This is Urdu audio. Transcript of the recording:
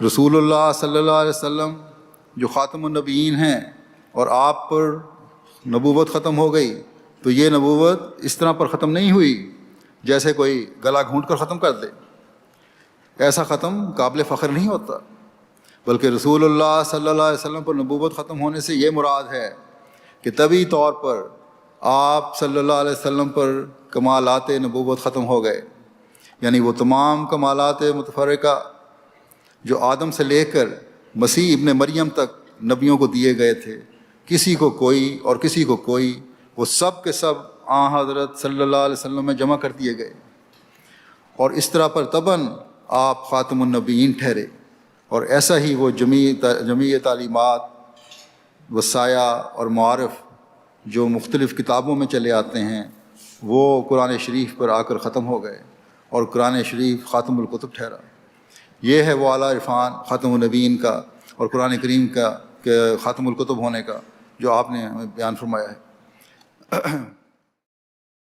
رسول اللہ صلی اللہ علیہ وسلم جو خاتم النبیین ہیں اور آپ پر نبوت ختم ہو گئی، تو یہ نبوت اس طرح پر ختم نہیں ہوئی جیسے کوئی گلا گھونٹ کر ختم کر دے. ایسا ختم قابل فخر نہیں ہوتا، بلکہ رسول اللہ صلی اللہ علیہ وسلم پر نبوت ختم ہونے سے یہ مراد ہے کہ طبعی طور پر آپ صلی اللہ علیہ وسلم پر کمالات نبوت ختم ہو گئے. یعنی وہ تمام کمالات متفرقہ جو آدم سے لے کر مسیح ابن مریم تک نبیوں کو دیے گئے تھے، کسی کو کوئی اور کسی کو کوئی، وہ سب کے سب حضرت صلی اللہ علیہ وسلم میں جمع کر دیے گئے. اور اس طرح پر تباً آپ خاتم النبیین ٹھہرے. اور ایسا ہی وہ جمیع تعلیمات، وصایا اور معارف جو مختلف کتابوں میں چلے آتے ہیں، وہ قرآن شریف پر آ کر ختم ہو گئے اور قرآن شریف خاتم الکتب ٹھہرا. یہ ہے وہ اعلیٰ عرفان خاتم النبیین کا اور قرآن کریم کا خاتم الکتب ہونے کا جو آپ نے ہمیں بیان فرمایا ہے.